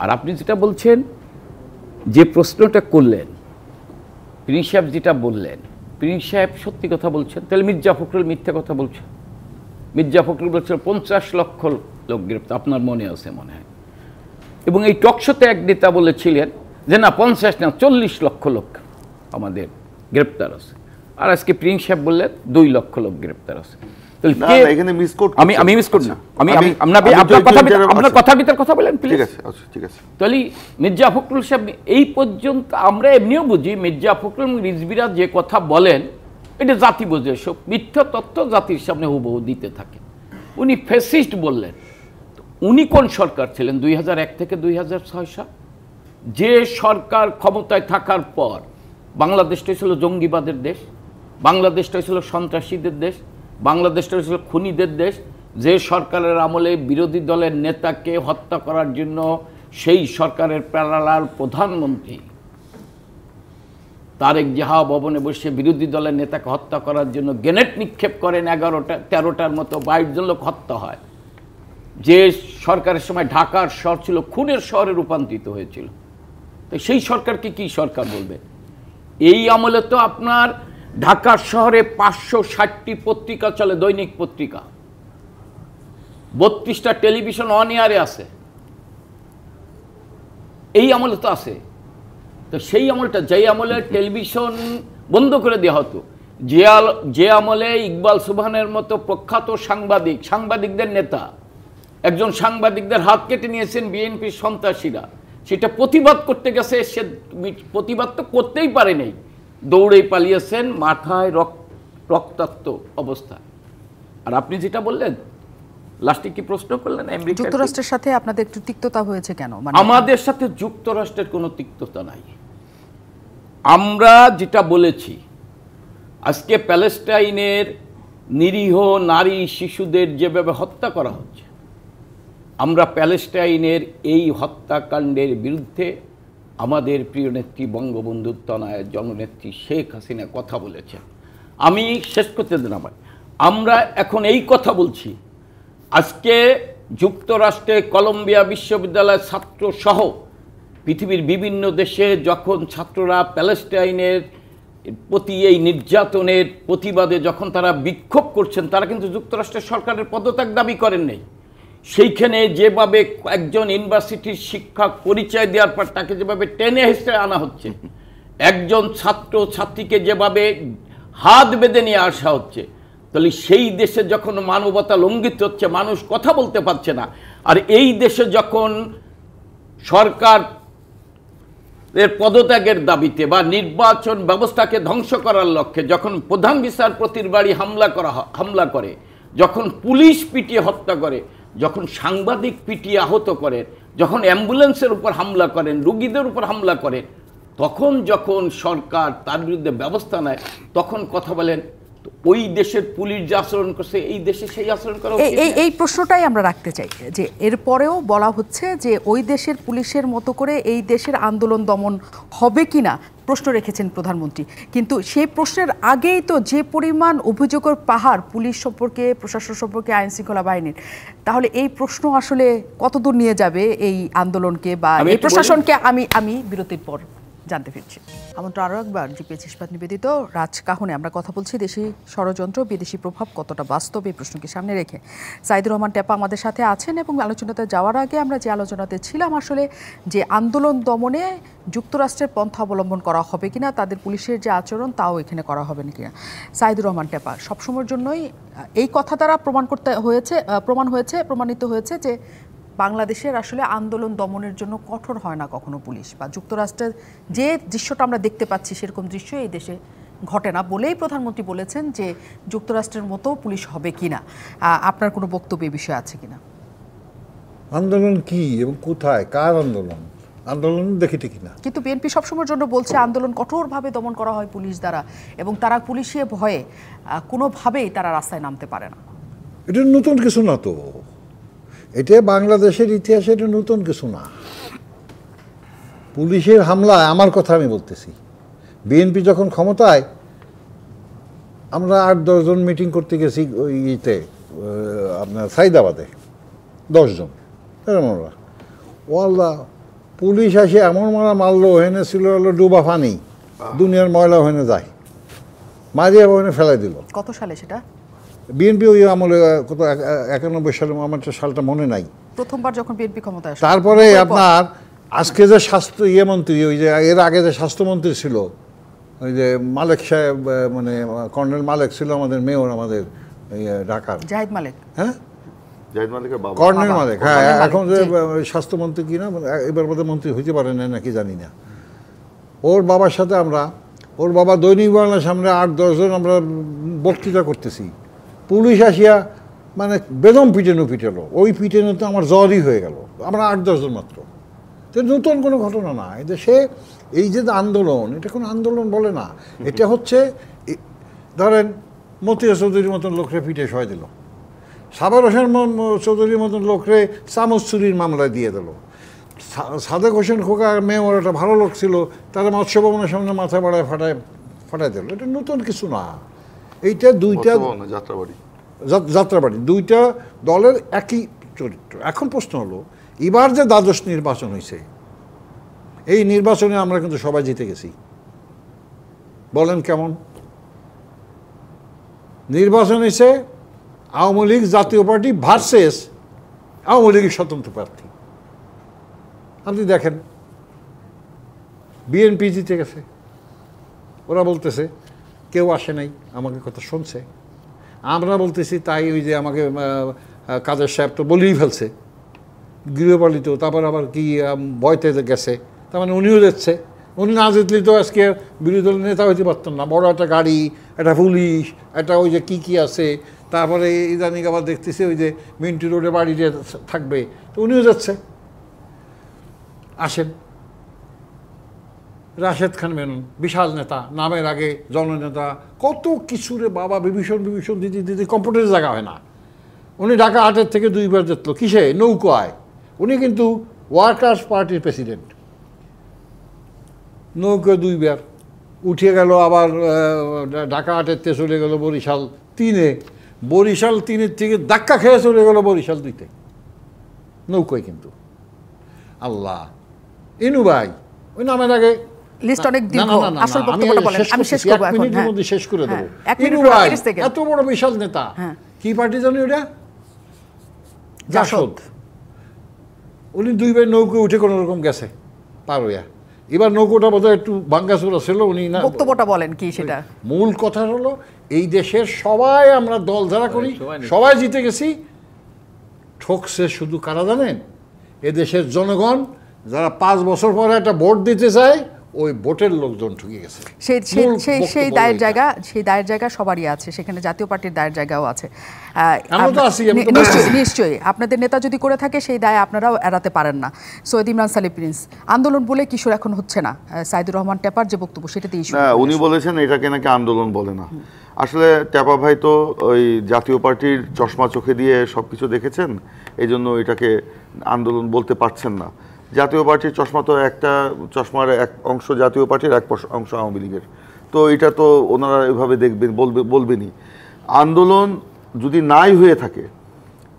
[SPEAKER 4] আর আপনি যেটা বলছেন, যে প্রশ্নটা করলেন, প্রিন্স সাহেব যেটা বললেন, প্রিন্স সাহেব সত্যি কথা বলছেন। তাহলে মির্জা ফখরুল মিথ্যা কথা বলছেন। মির্জা ফখরুল বলছেন 50 লক্ষ লোক গ্রেপ্তার, আপনার মনে আছে মনে হয়। এবং এই টকশোতে এক নেতা বলেছিলেন যে না 50 না 40 লক্ষ লোক আমাদের গ্রেপ্তার আছে। আর আজকে প্রিন্স সাহেব বললেন 2 লক্ষ লোক গ্রেপ্তার আছে। আমি মিস করি না, আপনার কথার ভিতরে কথা বলেন প্লিজ।
[SPEAKER 3] ঠিক আছে।
[SPEAKER 4] তাহলে মির্জা ফখরুল সাহেব এই পর্যন্ত আমরা এমনিও বুঝি মির্জা ফখরুল রিজভিরা যে কথা বলেন এটা জাতি বোঝে, সব মিথ্যা তথ্য জাতির সামনে হুবহু দিতে থাকে। উনি ফ্যাসিস্ট বললেন। উনি কোন সরকার ছিলেন 2001 থেকে 2006 সাল? যে সরকার ক্ষমতায় থাকার পর বাংলাদেশটা ছিল জঙ্গিবাদের দেশ, বাংলাদেশটা ছিল সন্ত্রাসীদের দেশ, বাংলাদেশটা ছিল খুনিদের দেশ। যে সরকারের আমলে বিরোধী দলের নেতাকে হত্যা করার জন্য সেই সরকারের প্যারালাল প্রধানমন্ত্রী তারেক জিয়া ভবনে বসে বিরোধী দলের নেতাকে হত্যা করার জন্য গ্রেনেড নিক্ষেপ করেন, 11-13টার মতো 22 জন লোক হত্যা হয়। যে সরকারের সময় ঢাকার শহর ছিল খুনের শহরে রূপান্তরিত হয়েছিল। তো সেই সরকারকে কি সরকার বলবে? এই আমলে তো আপনার ঢাকার শহরে 560টি পত্রিকা চলে, দৈনিক পত্রিকা, 32টা টেলিভিশন অন এয়ারে আছে। এই আমলে তো আছে। তো সেই আমলটা, যে আমলে টেলিভিশন বন্ধ করে দেওয়া হতো, যে আমলে ইকবাল সুবহানের মতো প্রখ্যাত সাংবাদিকদের নেতা একজন সাংবাদিকদের হাত কেটে নিয়েছেন বিএনপির সন্ত্রাসীরা, সেটা প্রতিবাদ করতে গেছে, সে প্রতিবাদ তো করতেই পারে নাই, দৌড়েই পালিয়েছেন, মাথায় রক্তাক্ত অবস্থা। আর আপনি যেটা বললেন লাস্টে কি প্রশ্ন করলেন,
[SPEAKER 1] যুক্তরাষ্ট্রের সাথে আপনাদের একটু তিক্ততা হয়েছে কেন?
[SPEAKER 4] আমাদের সাথে যুক্তরাষ্ট্রের কোনো তিক্ততা নাই। আমরা যেটা বলেছি, আজকে প্যালেস্টাইনের নিরীহ নারী শিশুদের যেভাবে হত্যা করা হচ্ছে, আমরা প্যালেস্টাইনের এই হত্যাকাণ্ডের বিরুদ্ধে আমাদের প্রিয় নেত্রী বঙ্গবন্ধু তনয়া জননেত্রী শেখ হাসিনা কথা বলেছেন। আমি শেষ করতে দেন আমায়। আমরা এখন এই কথা বলছি, আজকে যুক্তরাষ্ট্রে কলম্বিয়া বিশ্ববিদ্যালয়ের ছাত্র সহ পৃথিবীর বিভিন্ন দেশে যখন ছাত্ররা প্যালেস্টাইনের প্রতি এই নির্যাতনের প্রতিবাদে যখন তারা বিক্ষোভ করছেন, তারা কিন্তু যুক্তরাষ্ট্রের সরকারের পদত্যাগ দাবি করেন নাই। সেইখানে যেভাবে একজন ইউনিভার্সিটির শিক্ষক পরিচয় দেওয়ার পর তাকে যেভাবে টেনে হেসড়ে আনা হচ্ছে, একজন ছাত্র ছাত্রীকে যেভাবে হাত বেঁধে নিয়ে আসা হচ্ছে, তাহলে সেই দেশে যখন মানবতা লঙ্ঘিত হচ্ছে, মানুষ কথা বলতে পারছে না, আর এই দেশে যখন সরকার এর পদত্যাগের দাবিতে বা নির্বাচন ব্যবস্থাকে ধ্বংস করার লক্ষ্যে যখন প্রধান বিচারপতির বাড়ি হামলা করে, যখন পুলিশ পিটিয়ে হত্যা করে, যখন সাংবাদিক পিটিয়ে আহত করেন, যখন অ্যাম্বুলেন্সের উপর হামলা করেন, রোগীদের উপর হামলা করেন, তখন যখন সরকার তার বিরুদ্ধে ব্যবস্থা নেয়, তখন কথা বলেন ওই দেশের পুলিশ যে আচরণ করছে এই দেশে সেই আচরণ করা উচিত না।
[SPEAKER 1] এই প্রশ্নটাই আমরা রাখতে চাই যে এরপরেও বলা হচ্ছে যে ওই দেশের পুলিশের মতো করে এই দেশের আন্দোলন দমন হবে কিনা প্রশ্ন রেখেছেন প্রধানমন্ত্রী। কিন্তু সেই প্রশ্নের আগেই তো যে পরিমাণ অভিযোগের পাহাড় পুলিশ সম্পর্কে, প্রশাসন সম্পর্কে, আইন শৃঙ্খলা বাহিনীর, তাহলে এই প্রশ্ন আসলে কতদূর নিয়ে যাবে এই আন্দোলনকে বা এই প্রশাসনকে? আমি বিরতির পর জানতে ফিরছি। আমন্ত্রণ আরও একবার জিপিএস ইস্পাত নিবেদিত রাজকাহনে আমরা কথা বলছি দেশি ষড়যন্ত্র, বিদেশি প্রভাব কতটা বাস্তব, এই প্রশ্নকে সামনে রেখে সাইদুর রহমান টেপা আমাদের সাথে আছেন। এবং আলোচনাতে যাওয়ার আগে আমরা যে আলোচনাতে ছিলাম আসলে যে আন্দোলন দমনে যুক্তরাষ্ট্রের পন্থা অবলম্বন করা হবে কিনা, তাদের পুলিশের যে আচরণ তাও এখানে করা হবে না কিনা। সাইদুর রহমান টেপা, সবসময়ের জন্যই এই কথা দ্বারা প্রমাণিত হয়েছে যে বাংলাদেশের আসলে আন্দোলন দমনের জন্য কঠোর হয় না কখনো পুলিশ, বা যুক্তরাষ্ট্রের যে দৃশ্যটা আমরা দেখতে পাচ্ছি সেরকম দৃশ্য এই দেশে ঘটে না বলেই প্রধানমন্ত্রী বলেছেন যে যুক্তরাষ্ট্রের মতো পুলিশ হবে কিনা। আপনার কোনো বক্তব্য এই বিষয়ে আছে কিনা?
[SPEAKER 2] আন্দোলন কি এবং কোথায়, কার আন্দোলন? আন্দোলন দেখিতে কিনা।
[SPEAKER 1] কিন্তু বিএনপি সবসময়ের জন্য বলছে আন্দোলন কঠোরভাবে দমন করা হয় পুলিশ দ্বারা এবং তারা পুলিশের ভয়ে কোনোভাবেই তারা রাস্তায় নামতে পারে না।
[SPEAKER 2] এটা নতুন কিছু না তো, এটা বাংলাদেশের ইতিহাসে এটা নতুন কিছু না। পুলিশের হামলায়, আমার কথা আমি বলতেছি, বিএনপি যখন ক্ষমতায়, আমরা 8-10 জন মিটিং করতে গেছি ওই ইতে আপনার সাইদাবাদে, 10 জন আমরা, ওয়াল্লাহ পুলিশ আসে এমন মারা মারলো, ওখানে ছিল হলো ডুবা পানি, দুনিয়ার ময়লা ওখানে যায়, মারিয়া ওখানে ফেলাই দিল।
[SPEAKER 1] কত সালে সেটা?
[SPEAKER 2] বিএনপি ওই আমলে কত 91 সালে, আমার সালটা মনে নাই,
[SPEAKER 1] প্রথমবার যখন বিএনপি ক্ষমতায় আসে।
[SPEAKER 2] তারপরে আপনার আজকে যে স্বাস্থ্য মন্ত্রী, ওই যে এর আগে যে স্বাস্থ্যমন্ত্রী ছিল, ওই যে মালেক সাহেব, মানে কর্নেল মালেক ছিল আমাদের মেয়র, আমাদের ঢাকার
[SPEAKER 1] জাহিদ মালেক।
[SPEAKER 2] হ্যাঁ,
[SPEAKER 3] জাহিদ মালিকের বাবা,
[SPEAKER 2] কর্নেল মালেক, হ্যাঁ,
[SPEAKER 1] কর্নেল মালেক,
[SPEAKER 2] এখন যে
[SPEAKER 1] জি।
[SPEAKER 2] স্বাস্থ্যমন্ত্রী কিনা, এবার বোধহয় মন্ত্রী হইতে পারে না নাকি জানি না। ওর বাবার সাথে আমরা, ওর বাবা দৈনিক বাংলার সামনে 8-10 জন আমরা বক্তৃতা করতেছি, পুলিশ আসিয়া মানে বেদম পিটেলো, ওই পিটেনো তো আমার জ্বরই হয়ে গেল, আমরা 8-10 জন মাত্র। তো নতুন কোনো ঘটনা না এদেশে। এই যে আন্দোলন, এটা কোনো আন্দোলন বলে না, এটা হচ্ছে ধরেন মতিয়া চৌধুরীর মতন লোকরে পিঠে সয় দিল, সাবের হোসেন চৌধুরীর মতন লোকরে চামচ চুরির মামলায় দিয়ে দিল, সাদেক হোসেন খোকা মেয়র একটা ভালো লোক ছিল, তারা মৎস্য ভবনের সামনে মাথা বাড়ায় ফাটায় দিল। এটা নতুন কিছু না। এইটা দুইটা যাত্রাবাড়ি, দুইটা দলের একই চরিত্র। এখন প্রশ্ন হলো, এবার যে দ্বাদশ নির্বাচন হয়েছে, এই নির্বাচনে আমরা কিন্তু সবাই জিতে গেছি। বলেন কেমন? নির্বাচন হয়েছে আওয়ামী লীগ জাতীয় পার্টি ভার্সেস আওয়ামী লীগের স্বতন্ত্র প্রার্থী। আপনি দেখেন বিএনপি জিতে গেছে, ওরা বলতেছে কেউ আসে নাই, আমাকে কথা শুনছে। আমরা বলতেছি তাই, ওই যে আমাকে কাদের সাহেব তো বলেই ফেলছে গৃহপালিত, তারপর আবার কি ভয়তে গেছে, তার মানে উনিও যাচ্ছে। উনি না জিতলে তো আজকে বিরোধী দলের নেতা হইতে পারতেন না। বড় একটা গাড়ি, একটা পুলিশ, একটা ওই যে কি আছে, তারপরে ইদানিং আবার দেখতেছি ওই যে মিন্টু রোডে বাড়িতে থাকবে, তো উনিও যাচ্ছে। আসেন রাশেদ খান মেনন, বিশাল নেতা, নামের আগে জননেতা, কত কিছুরে বাবা, বিভীষণ দিদি কম্পিউটারের জায়গা হয় না। উনি ঢাকা 8 থেকে 2বার জিতলো, কিসে? নৌকায়। উনি কিন্তু ওয়ার্কার্স পার্টির প্রেসিডেন্ট। নৌকা 2বার উঠে গেল, আবার ঢাকা 8 চলে গেল বরিশাল 3-এ, বরিশাল 3-এর থেকে ধাক্কা খেয়ে চলে গেল বরিশাল 2-তে, নৌকায় কিন্তু। আল্লাহ, ইনু ভাই ওই নামের আগে
[SPEAKER 1] লিস্ট অনেক দীর্ঘ, আসল বক্তব্যটা বলেন, আমি শেষ করব এখন।
[SPEAKER 2] মিনিটের মধ্যে শেষ করে দেব।
[SPEAKER 1] ইনু
[SPEAKER 2] ভাই
[SPEAKER 1] 30 সেকেন্ড,
[SPEAKER 2] এত বড় বিশাল নেতা, কি পার্টি জানি ওটা? জাসদ। উনি 2বার নৌকো উঠে কোনো রকম গেছে পার হইয়া। এবার নৌকোটা বোধহয় একটু ভাঙ্গাচোরা ছিল, উনি না।
[SPEAKER 1] বক্তব্যটা বলেন কি সেটা?
[SPEAKER 2] মূল কথা হলো, এই দেশের সবাই আমরা দল যারা করি সবাই জিতে গেছি। ঠকছে শুধু কারা জানেন? এদেশের জনগণ, যারা 5 বছর পরে একটা ভোট দিতে চায়, ওই ভোটের লোকজন ঠকে গেছে।
[SPEAKER 1] সেই দায়ের জায়গা সবারই আছে, সেখানে জাতীয় পার্টির দায়ের জায়গাও আছে। নিশ্চয়ই আপনাদের নেতা যদি করে থাকে সেই দায় আপনারাও এড়াতে পারেন না। সৈয়দ ইমরান সালি প্রিন্স, আন্দোলন বলে কিশোর এখন হচ্ছে না, সাইদুর রহমান টেপার যে বক্তব্য সেটাতে
[SPEAKER 3] উনি বলেছেন এটাকে নাকি আন্দোলন বলে না। আসলে টেপা ভাই তো ওই জাতীয় পার্টির চশমা চোখে দিয়ে সবকিছু দেখেছেন, এই জন্য এটাকে আন্দোলন বলতে পারছেন না। জাতীয় পার্টির চশমা তো একটা চশমার এক অংশ জাতীয় পার্টির, এক অংশ আওয়ামী লীগের, তো এটা তো ওনারা এভাবে দেখবেন, বলবেনই। আন্দোলন যদি নাই হয়ে থাকে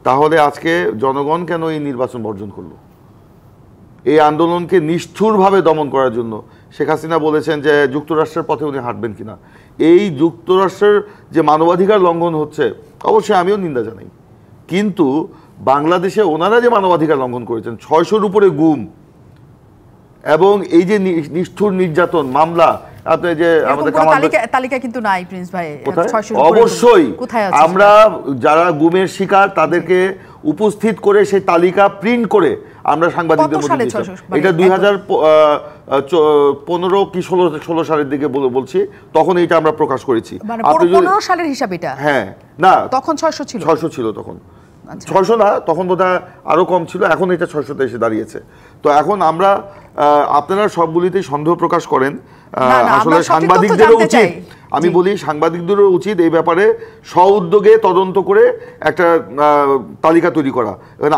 [SPEAKER 3] তাহলে আজকে জনগণ কেন এই নির্বাচন বর্জন করলো? এই আন্দোলনকে নিষ্ঠুরভাবে দমন করার জন্য শেখ হাসিনা বলেছেন যে যুক্তরাষ্ট্রের পথে উনি হাঁটবেন কিনা। এই যুক্তরাষ্ট্রের যে মানবাধিকার লঙ্ঘন হচ্ছে, অবশ্যই আমিও নিন্দা জানাই, কিন্তু বাংলাদেশে ওনারা যে মানবাধিকার লঙ্ঘন করেছেন, 600-র উপরে গুম এবং এই যে নিষ্ঠুর নির্যাতন মামলা, আপনি যে
[SPEAKER 1] এরকম
[SPEAKER 3] আমাদের
[SPEAKER 1] কোনো
[SPEAKER 3] কামাল
[SPEAKER 1] তালিকা কিন্তু নাই প্রিন্স ভাই।
[SPEAKER 3] কোথায়?
[SPEAKER 1] 600 উপরে
[SPEAKER 3] অবশ্যই
[SPEAKER 1] কোথায় আছে?
[SPEAKER 3] আমরা যারা গুমের শিকার তাদেরকে উপস্থিত করে সেই তালিকা প্রিন্ট করে আমরা সাংবাদিকদের
[SPEAKER 1] কত
[SPEAKER 3] মধ্যে
[SPEAKER 1] সালে
[SPEAKER 3] দিয়েছি।
[SPEAKER 1] 600 মানে
[SPEAKER 3] এটা 2015 কি 16 সালের দিকে বলছি, তখন এটা আমরা প্রকাশ করেছি।
[SPEAKER 1] মানে
[SPEAKER 3] আপনি যদি
[SPEAKER 1] 15 সালের হিসাব এটা?
[SPEAKER 3] হ্যাঁ, না
[SPEAKER 1] তখন 600 ছিল।
[SPEAKER 3] 600 ছিল তখন।
[SPEAKER 1] আচ্ছা।
[SPEAKER 3] 600 না, তখন বোধহয় আরো কম ছিল, এখন এটা 600-তে এসে দাঁড়িয়েছে। তো এখন আমরা আপনারা সবগুলিতেই সন্দেহ প্রকাশ করেন, আসলে সাংবাদিকদেরও উচিত, আমি বলি সাংবাদিকদেরও উচিত এই ব্যাপারে স্ব-উদ্যোগে তদন্ত করে একটা তালিকা তৈরি করা।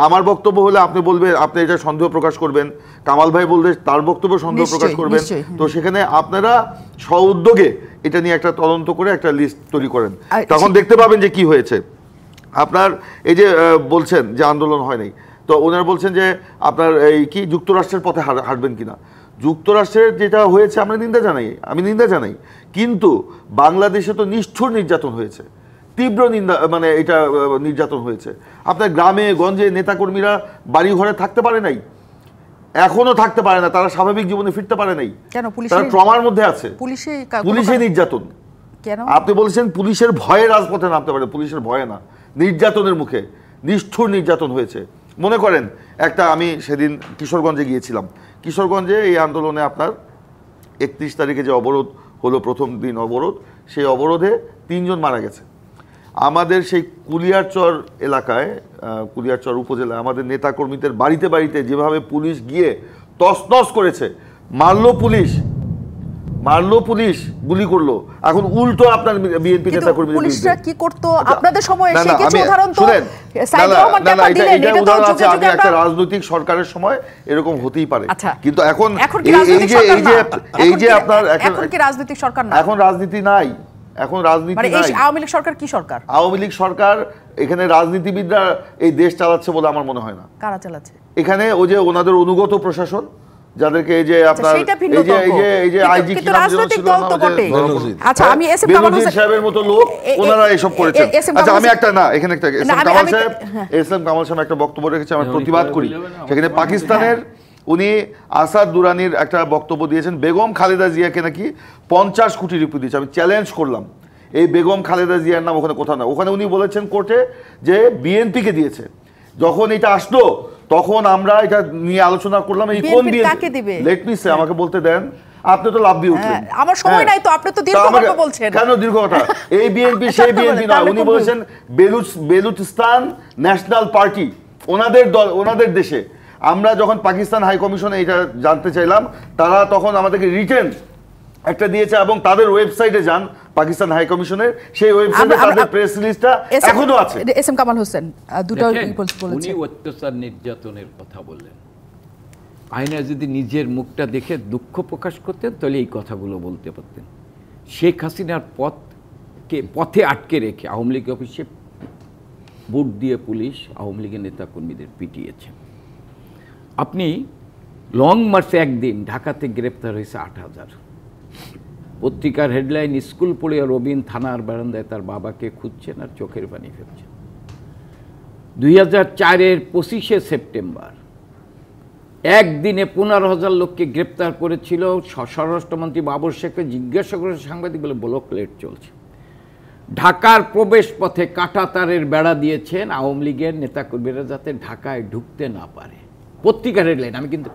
[SPEAKER 3] আমার বক্তব্য হলে আপনি বলবেন, আপনি এটা সন্দেহ প্রকাশ করবেন, কামাল ভাই বললে তার বক্তব্য সন্দেহ প্রকাশ করবেন। তো সেখানে আপনারা স্ব-উদ্যোগে এটা নিয়ে একটা তদন্ত করে একটা লিস্ট তৈরি করেন, তখন দেখতে পাবেন যে কি হয়েছে। আপনার এই যে বলছেন যে আন্দোলন হয় নাই, তো ওনারা বলছেন যে আপনার এই কি যুক্তরাষ্ট্রের পথে হাঁটবেন কিনা। যুক্তরাষ্ট্রের যেটা হয়েছে আমি নিন্দা জানাই, কিন্তু বাংলাদেশে তো নিষ্ঠুর নির্যাতন হয়েছে, তীব্র নিন্দা, মানে এটা নির্যাতন হয়েছে। আপনার গ্রামে গঞ্জে নেতাকর্মীরা বাড়ি ঘরে থাকতে পারে নাই, এখনো থাকতে পারে না, তারা স্বাভাবিক জীবনে ফিরতে পারে নাই, তারা ট্রমার মধ্যে আছে। পুলিশে নির্যাতন, আপনি বলছেন পুলিশের ভয়ে রাজপথে নামতে পারে, পুলিশের ভয়ে না, নির্যাতনের মুখে নিষ্ঠুর নির্যাতন হয়েছে। মনে করেন একটা, আমি সেদিন কিশোরগঞ্জে গিয়েছিলাম, কিশোরগঞ্জে এই আন্দোলনে আপনার 31 তারিখে যে অবরোধ হলো, প্রথম দিন অবরোধ, সেই অবরোধে 3 জন মারা গেছে। আমাদের সেই কুলিয়ারচর এলাকায়, কুলিয়ারচর উপজেলায় আমাদের নেতাকর্মীদের বাড়িতে বাড়িতে যেভাবে পুলিশ গিয়ে তছনছ করেছে, মারলো পুলিশ, গুলি করলো। এখন উল্টো আপনার বিএনপি নেতাকর্মীদের
[SPEAKER 1] পুলিশরা কি করত আপনাদের সময়? এসে কিছু উদাহরণ তো সাইদ রহমান টাকা দিলেন, এটা তো যুগে যুগে
[SPEAKER 3] একটা রাজনৈতিক সরকারের সময় এরকম হতেই পারে। কিন্তু এখন
[SPEAKER 1] এই যে আপনার এখন কি রাজনৈতিক সরকার না?
[SPEAKER 3] এখন রাজনীতি নাই, এখন রাজনীতি নাই।
[SPEAKER 1] এই আওয়ামী লীগ সরকার কি সরকার?
[SPEAKER 3] আওয়ামী লীগ সরকার, এখানে রাজনীতিবিদরা এই দেশ চালাচ্ছে বলে আমার মনে হয় না।
[SPEAKER 1] কারা চালাচ্ছে
[SPEAKER 3] এখানে? ওই যে ওনাদের অনুগত প্রশাসন, যাদেরকে এই যে আপনার এই যে আইজি কি নাম ছিল,
[SPEAKER 1] আচ্ছা আমি এসএম কামাল হোসেন
[SPEAKER 3] সাহেবের মতো লোক, ওনারা এসব করেছেন। আচ্ছা আমি একটা না, এখানে একটা এসএম কামাল সাহেব একটা বক্তব্য রেখেছে, আমি প্রতিবাদ করি। সেখানে পাকিস্তানের উনি আসাদ দুরানির একটা বক্তব্য দিয়েছেন, বেগম খালেদা জিয়াকে নাকি 50 কোটি রুপি দিয়েছে। আমি চ্যালেঞ্জ করলাম, এই বেগম খালেদা জিয়ার নাম ওখানে কোথাও না। ওখানে উনি বলেছেন কোর্টে যে বিএনপিকে দিয়েছে। যখন এটা আসলো তখন আমরা এটা নিয়ে আলোচনা করলাম, এই কোন বিএনপি, লেট মি সে, আমাকে বলতে দেন। আপনি তো লাভ দিয়ে উঠলেন,
[SPEAKER 1] আমার সময় নাই তো, আপনি তো দীর্ঘ কথা বলছেন।
[SPEAKER 3] কেন দীর্ঘ কথা? এই বিএনপি সেই বিএনপি না, উনি বলেছেন বেলুচিস্তান ন্যাশনাল পার্টি, ওনাদের দল, ওনাদের দেশে। আমরা যখন পাকিস্তান হাই কমিশনে এটা জানতে চাইলাম, তারা তখন আমাদেরকে রিটেন একটা দিয়েছে, এবং তাদের ওয়েবসাইটে যান পাকিস্তান হাই কমিশনের, সেই ওয়েবসাইটে তাদের প্রেস রিলিজটা এখনো আছে।
[SPEAKER 1] এসএম কামাল হোসেন দুটো বলেছেন,
[SPEAKER 4] উনি অত্যাচার নির্যাতনের কথা বললেন। আয়না যদি নিজের মুখটা দেখে দুঃখ প্রকাশ করতেন তাহলে এই কথাগুলো বলতে পারতেন। শেখ হাসিনার পথে আটকে রেখে আওয়ামী লীগ অফিসে বুট দিয়ে পুলিশ আওয়ামী লীগের নেতাকর্মীদের পিটিয়েছেন। আপনি লং মার্চে একদিন ঢাকাতে গ্রেপ্তার হয়েছে 8000। পত্রিকার হেডলাইন, স্কুল পড়ে রবিন থানার বারান্দায় তার বাবাকে খুঁজছেন আর চোখের পানি ফেলছেন। 2004-এর 25শে সেপ্টেম্বর একদিনে 15,000 লোককে গ্রেপ্তার করেছিল। স্বরাষ্ট্রমন্ত্রী বাবর শেখকে জিজ্ঞাসা করে সাংবাদিক বলে ব্লক লেট চলছে। ঢাকার প্রবেশ পথে কাঁটাতারের বেড়া দিয়েছেন আওয়ামী লীগের নেতাকর্মীরা যাতে ঢাকায় ঢুকতে না পারে। পত্রিকার হেডলাইন, আমি কিন্তু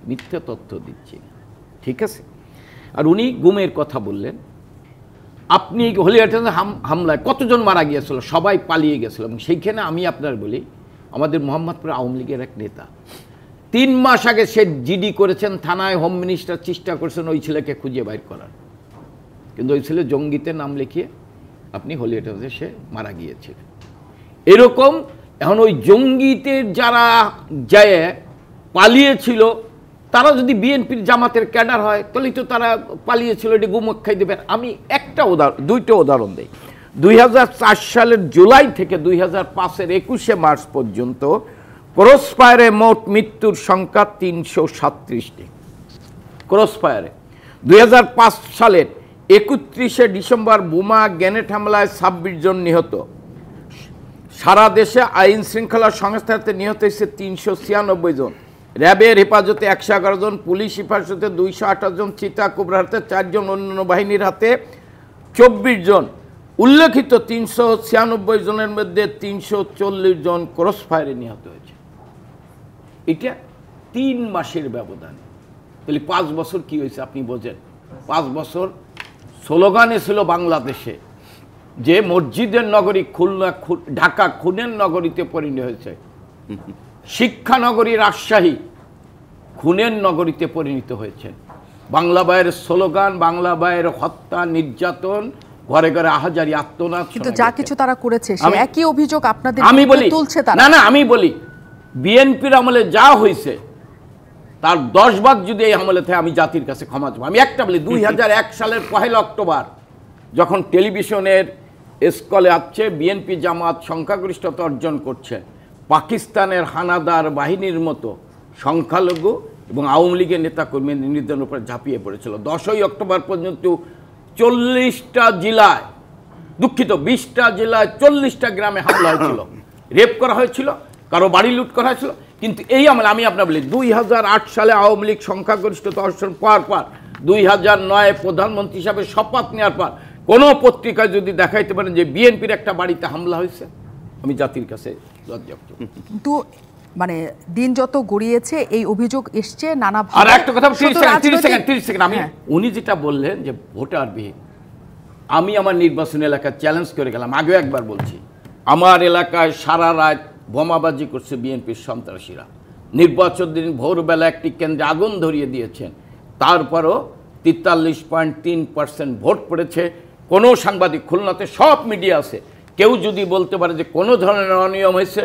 [SPEAKER 4] মিথ্যা তথ্য দিচ্ছি, ঠিক আছে? আর উনি গুমের কথা বললেন। আপনি হলিউডে হামলায় কতজন মারা গিয়েছিল? সবাই পালিয়ে গেছিল। এবং সেইখানে আমি আপনার বলি, আমাদের মোহাম্মদপুর আওয়ামী লীগের এক নেতা 3 মাস আগে সে জিডি করেছেন, থানায় হোম মিনিস্টার চেষ্টা করেছেন ওই ছেলেকে খুঁজে বাইর করার, কিন্তু ওই ছেলে জঙ্গিতে নাম লিখিয়ে আপনি হলিউডে সে মারা গিয়েছিলেন। এরকম এখন ওই জঙ্গিতে যারা যায় পালিয়েছিল, তারা যদি বিএনপির জামাতের ক্যাডার হয় তাহলে তো তারা পালিয়েছিল, এটি গুমক খাই দেবেন। আমি দুইটা উদাহরণ দিই। 2004 সালের জুলাই থেকে 2005-এর 21শে মার্চ পর্যন্ত ক্রসফায়ারে মোট মৃত্যুর সংখ্যা 337টি। ক্রসফায়ারে 2005 সালের 31শে ডিসেম্বর বোমা গ্রেনেড হামলায় 26 জন নিহত। সারা দেশে আইন শৃঙ্খলা সংস্থাতে নিহত হয়েছে 396 জন। র্যাবের হেফাজতে 111 জন, পুলিশ হেফাজতে 228 জন, চিতা কোবরার হাতে 4 জন, অন্যান্য বাহিনীর হাতে 24 জন। উল্লেখিত 396 জনের মধ্যে 340 জন ক্রস ফায়ারে নিহত হয়েছে। এটা 3 মাসের ব্যবধান। তাহলে 5 বছর কি হয়েছে আপনি বোঝেন। 5 বছর স্লোগানে ছিল বাংলাদেশে যে মসজিদের নগরী খুলনা, ঢাকা খুনের নগরীতে পরিণত হয়েছে। শিক্ষা নগরী রাজশাহী খুনের নগরীতে পরিণত হয়েছে। বাংলা ভাইয়ের স্লোগান, বাংলা ভাইয়ের হত্যা, নির্যাতন, ঘরে ঘরে আহাজারি, আত্মনাদ।
[SPEAKER 1] কিন্তু যা কিছু তারা করেছে সে একই অভিযোগ আপনাদের
[SPEAKER 4] আমি বলি
[SPEAKER 1] তুলছে তারা।
[SPEAKER 4] না, আমি বলি বিএনপির আমলে যা হয়েছে তার 10 ভাগ যদি এই আমলে থাকে আমি জাতির কাছে ক্ষমা চাবো। আমি একটা বলি, 2001 সালের 1 অক্টোবর যখন টেলিভিশনের স্কলে আসছে বিএনপি জামাত সংখ্যাগরিষ্ঠতা অর্জন করছে, পাকিস্তানের হানাদার বাহিনীর মতো সংখ্যালঘু এবং আওয়ামী লীগের নেতাকর্মী নির্যাতনের উপরে ঝাঁপিয়ে পড়েছিল। 10 অক্টোবর পর্যন্ত 40টা জেলায়, দুঃখিত 20টা জেলায় 40টা গ্রামে হামলা হয়েছিল, রেপ করা হয়েছিল, কারো বাড়ি লুট করা হয়েছিল। কিন্তু এই আমলে আমি আপনার বলি 2008 সালে আওয়ামী লীগ সংখ্যাগরিষ্ঠতা অর্জন পাওয়ার পর 2009 প্রধানমন্ত্রী হিসাবে শপথ নেওয়ার পর কোনো পত্রিকায় যদি দেখাইতে পারেন যে বিএনপির একটা বাড়িতে হামলা হয়েছে, আমি জাতির কাছে লজ্জা।
[SPEAKER 1] কিন্তু মানে দিন যত গড়িয়েছে এই অভিযোগ এসছে নানা।
[SPEAKER 4] আর একটা কথা 30 সেকেন্ড আমি উনি যেটা বললেন যে ভোটার বিহীন, আমি আমার নির্বাচনী এলাকা চ্যালেঞ্জ করে গেলাম, আগেও একবার বলছি, আমার এলাকায় সারা রাত বোমাবাজি করছে বিএনপির সন্ত্রাসীরা। নির্বাচন দিন ভোরবেলা একটি কেন্দ্রে আগুন ধরিয়ে দিয়েছেন, তারপরও 43.3% ভোট পড়েছে। কোনো সাংবাদিক, খুলনাতে সব মিডিয়া আছে, কেউ যদি বলতে পারে যে কোনো ধরনের অনিয়ম হয়েছে,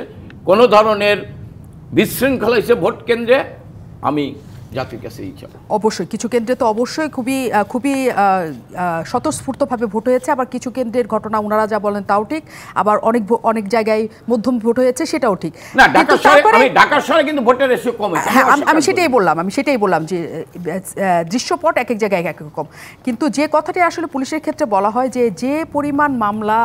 [SPEAKER 4] কোনো ধরনের বিশৃঙ্খলা হয়েছে ভোট কেন্দ্রে, আমি জাতির কাছে ইচ্ছা।
[SPEAKER 1] অবশ্যই কিছু কেন্দ্রে তো অবশ্যই খুবই স্বতঃস্ফূর্তভাবে ভোট হয়েছে, আবার কিছু কেন্দ্রের ঘটনা ওনারা যা বলেন তাও ঠিক, আবার অনেক জায়গায় মধ্যম ভোট হয়েছে সেটাও ঠিক।
[SPEAKER 4] না, ঢাকা শহরে কিন্তু ভোটের রেশিও কম হয়েছে।
[SPEAKER 1] হ্যাঁ, আমি সেটাই বললাম যে দৃশ্যপট এক এক জায়গায় এক এক রকম। কিন্তু যে কথাটি আসলে পুলিশের ক্ষেত্রে বলা হয় যে পরিমাণ মামলা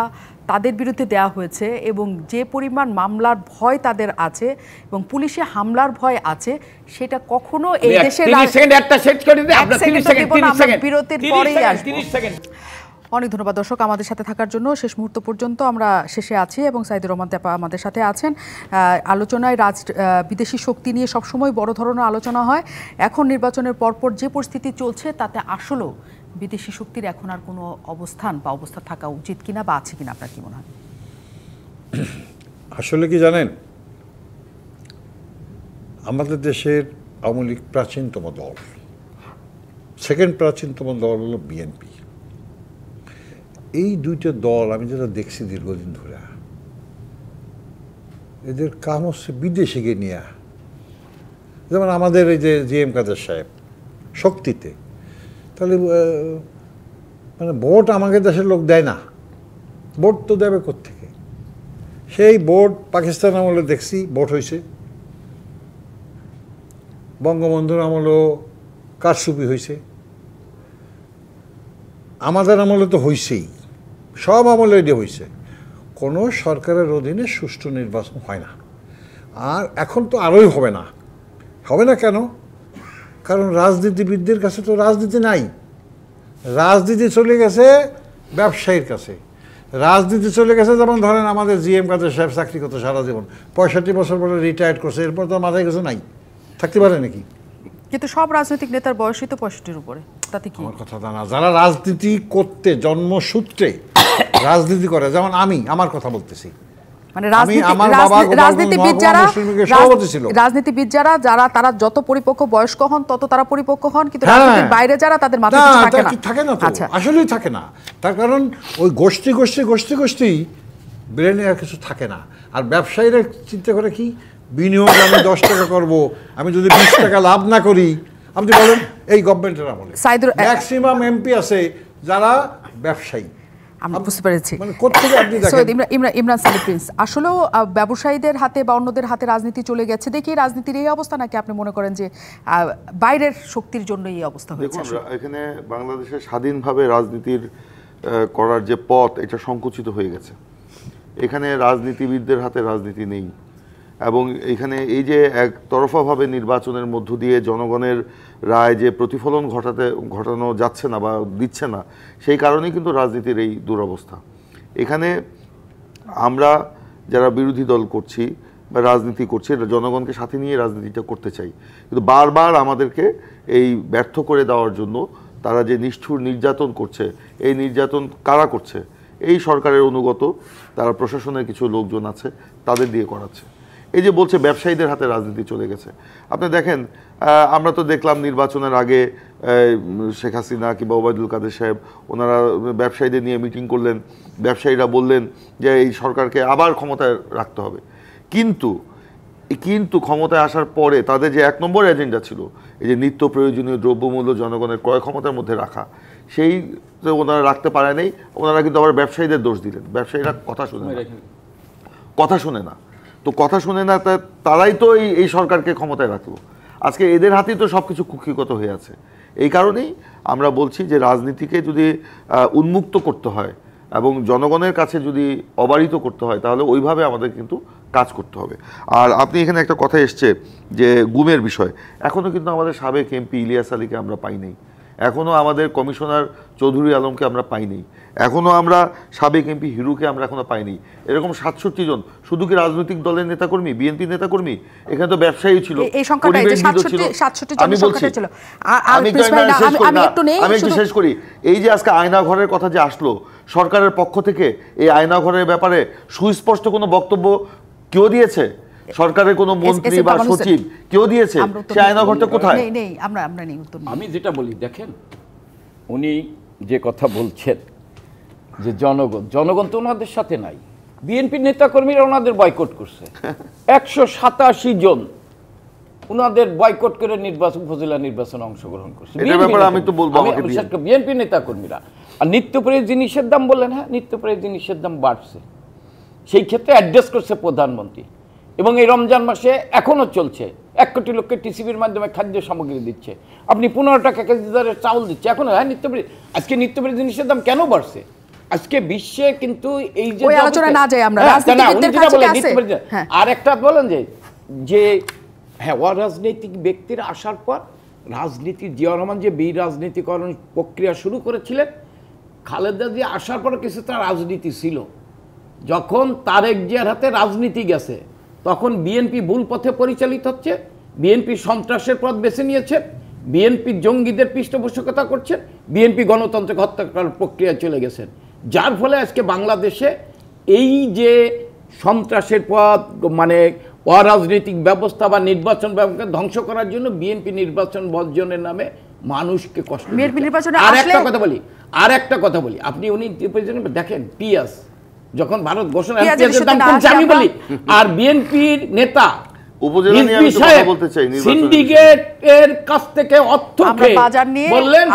[SPEAKER 1] তাদের বিরুদ্ধে দেওয়া হয়েছে এবং যে পরিমাণ মামলার ভয় তাদের আছে এবং পুলিশে হামলার ভয় আছে, সেটা কখনো এই দেশের বিরতির পরেই আসবে। অনেক ধন্যবাদ দর্শক আমাদের সাথে থাকার জন্য। শেষ মুহূর্ত পর্যন্ত আমরা শেষে আছি এবং সাইদুর রহমান তেপা আমাদের সাথে আছেন। আলোচনায় বিদেশি শক্তি নিয়ে সবসময় বড় ধরনের আলোচনা হয়। এখন নির্বাচনের পরপর যে পরিস্থিতি চলছে তাতে আসলেও বিদেশি শক্তির এখন আর কোনো অবস্থান বা অবস্থা থাকা উচিত কিনা বা আছে কিনা আপনার কি মনে হয়?
[SPEAKER 2] আসলে কি জানেন, আমাদের দেশের আওয়ামী লীগ প্রাচীনতম দল, সেকেন্ড প্রাচীনতম দল হলো বিএনপি। এই দুইটা দল আমি যেটা দেখছি দীর্ঘদিন ধরে, এদের কাম হচ্ছে বিদেশে গিয়ে নেওয়া। যেমন আমাদের এই যে জিএম কাদের সাহেব শক্তিতে, তাহলে মানে ভোট আমাদের দেশের লোক দেয় না, ভোট তো দেবে কোত্থেকে? সেই ভোট পাকিস্তান আমলে দেখছি ভোট হয়েছে, বঙ্গবন্ধুর আমলেও কারচুপি হয়েছে, আমাদের আমলে তো হয়েছেই, সব আমলে এটা হয়েছে। কোনো সরকারের অধীনে সুষ্ঠু নির্বাচন হয় না, আর এখন তো আরোই হবে না। কেন? কারণ রাজনীতিবিদদের কাছে তো রাজনীতি নাই, রাজনীতি চলে গেছে ব্যবসায়ীর কাছে। রাজনীতি চলে গেছে, যেমন ধরেন আমাদের জিএম কাদের সাহেব চাকরি করতে সারা জীবন, 65 বছর পরে রিটায়ার্ড করছে, এরপর তো মাথায় কিছু নাই, থাকতে পারে নাকি?
[SPEAKER 1] কিন্তু সব রাজনৈতিক নেতার বয়সই তো 65-এর উপরে, তাতে কি?
[SPEAKER 2] আমার কথা তা না, যারা রাজনীতি করতে জন্মসূত্রে রাজনীতি করে, যেমন আমি আমার কথা বলতেছি,
[SPEAKER 1] মানে রাজনীতিবিদ যারা তারা যত পরিপক্ক বয়স্ক হন তত তারা পরিপক্ক হন, কিন্তু রাজনীতির বাইরে যারা তাদের মাথায়
[SPEAKER 2] থাকে না। আচ্ছা, আসলেই থাকে না। তার কারণ ওই গোষ্ঠী ব্রেনে আর কিছু থাকে না। আর ব্যবসায়ীরা চিন্তা করে কি, বিনিয়োগ আমি 10 টাকা করবো, আমি যদি 20 টাকা লাভ না করি। আপনি বলেন এই গভর্নমেন্টের আমলে ম্যাক্সিমাম এমপি আছে যারা ব্যবসায়ী।
[SPEAKER 1] আমরা বুঝতে পেরেছি।
[SPEAKER 2] ইমরান
[SPEAKER 1] সালি প্রিন্স, আসলেও ব্যবসায়ীদের হাতে বা অন্যদের হাতে রাজনীতি চলে গেছে দেখি রাজনীতির এই অবস্থা, নাকি আপনি মনে করেন যে বাইরের শক্তির জন্য এই অবস্থা হয়েছে?
[SPEAKER 3] এখানে বাংলাদেশে স্বাধীনভাবে রাজনীতির করার যে পথ, এটা সংকুচিত হয়ে গেছে। এখানে রাজনীতিবিদদের হাতে রাজনীতি নেই, এবং এখানে এই যে একতরফাভাবে নির্বাচনের মধ্য দিয়ে জনগণের রায় যে প্রতিফলন ঘটানো যাচ্ছে না বা দিচ্ছে না, সেই কারণেই কিন্তু রাজনীতির এই দুরবস্থা। এখানে আমরা যারা বিরোধী দল করছি বা রাজনীতি করছি, জনগণকে সাথে নিয়ে রাজনীতিটা করতে চাই, কিন্তু বারবার আমাদেরকে এই ব্যর্থ করে দেওয়ার জন্য তারা যে নিষ্ঠুর নির্যাতন করছে, এই নির্যাতন কারা করছে? এই সরকারের অনুগত তারা প্রশাসনের কিছু লোকজন আছে, তাদের দিয়ে করাচ্ছে। এই যে বলছে ব্যবসায়ীদের হাতে রাজনীতি চলে গেছে, আপনি দেখেন আমরা তো দেখলাম নির্বাচনের আগে শেখ হাসিনা কিংবা ওবায়দুল কাদের সাহেব ওনারা ব্যবসায়ীদের নিয়ে মিটিং করলেন, ব্যবসায়ীরা বললেন যে এই সরকারকে আবার ক্ষমতায় রাখতে হবে। কিন্তু ক্ষমতায় আসার পরে তাদের যে 1 নম্বর এজেন্ডা ছিল এই যে নিত্য প্রয়োজনীয় দ্রব্যমূল্য জনগণের ক্রয় ক্ষমতার মধ্যে রাখা, সেই ওনারা রাখতে পারে নাই। ওনারা কিন্তু আবার ব্যবসায়ীদের দোষ দিলেন, ব্যবসায়ীরা কথা শুনে না। তো কথা শুনে না, তারাই তো এই সরকারকে ক্ষমতায় রাখলো। আজকে এদের হাতেই তো সব কিছু কুক্ষিগত হয়ে আছে। এই কারণেই আমরা বলছি যে রাজনীতিকে যদি উন্মুক্ত করতে হয় এবং জনগণের কাছে যদি অবারিত করতে হয়, তাহলে ওইভাবে আমাদের কিন্তু কাজ করতে হবে। আর আপনি এখানে একটা কথা এসছে যে গুমের বিষয়, এখনও কিন্তু আমাদের সাবেক এমপি ইলিয়াস আলীকে আমরা পাই নাই, এখনও আমাদের কমিশনার চৌধুরী আলমকে আমরা পাইনি, এখনও আমরা সাবেক এমপি হিরুকে আমরা এখনো পাইনি। এরকম 67 জন, শুধু কি রাজনৈতিক দলের নেতাকর্মী, বিএনপি নেতাকর্মী? এখানে তো ব্যবসায়ী ছিল, আমি বলছি, আমি একটু শেষ করি। এই যে আজকে আয়না ঘরের কথা যে আসলো সরকারের পক্ষ থেকে, এই আয়না ঘরের ব্যাপারে সুস্পষ্ট কোনো বক্তব্য কেউ দিয়েছে? সরকারের কোনো মন্ত্রী বা সচিব কেউ দিয়েছে? সে আয়না ঘরটা কোথায়?
[SPEAKER 4] আমি যেটা বলি, দেখেন উনি যে কথা বলছেন যে জনগণ তো ওনাদের সাথে নাই, বিএনপির নেতাকর্মীরা ওনাদের বয়কট করছে, 187 জন ওনাদের বয়কট করে উপজেলা নির্বাচনে অংশগ্রহণ করছে। বিএনপি নেতাকর্মীরা। আর নিত্য প্রয়োজনীয় জিনিসের দাম বললেন, হ্যাঁ নিত্য প্রয়োজনীয় জিনিসের দাম বাড়ছে, সেই ক্ষেত্রে অ্যাড্রেস করছে প্রধানমন্ত্রী। এবং এই রমজান মাসে এখনও চলছে, 1 কোটি লোককে টিসিবির মাধ্যমে খাদ্য সামগ্রী দিচ্ছে, আপনি 15 টাকা কেজি দরে চাউল দিচ্ছে এখনো। হ্যাঁ আজকে নিত্য প্রয়োজনীয় জিনিসের দাম কেন বাড়ছে? আজকে বিশ্বে কিন্তু এই যে আর একটা বলেন যে হ্যাঁ অরাজনৈতিক ব্যক্তিরা আসার পর রাজনীতি, জিয়া রহমান যে রাজনীতিকরণ প্রক্রিয়া শুরু করেছিলেন, খালেদা জিয়া আসার পর কিছু তার রাজনীতি ছিল। যখন তারেক জিয়ার হাতে রাজনীতি গেছে, তখন বিএনপি ভুল পথে পরিচালিত হচ্ছে, বিএনপি সন্ত্রাসের পথ বেছে নিয়েছে, বিএনপি জঙ্গিদের পৃষ্ঠপোষকতা করছে, বিএনপি গণতন্ত্রকে হত্যা করার প্রক্রিয়ায় চলে গেছেন। যার ফলে আজকে বাংলাদেশে এই যে সন্ত্রাসের পথ, মানে অরাজনৈতিক ব্যবস্থা বা নির্বাচন ব্যবস্থা ধ্বংস করার জন্য বিএনপি নির্বাচন বর্জনের নামে মানুষকে কষ্ট। আর একটা কথা বলি, আপনি উনি দেখেন পিয়াস যখন ভারত ঘোষণা, আমি বলি, আর বিএনপির নেতা সিন্ডিকেটের কাছ থেকে অর্থ বললেন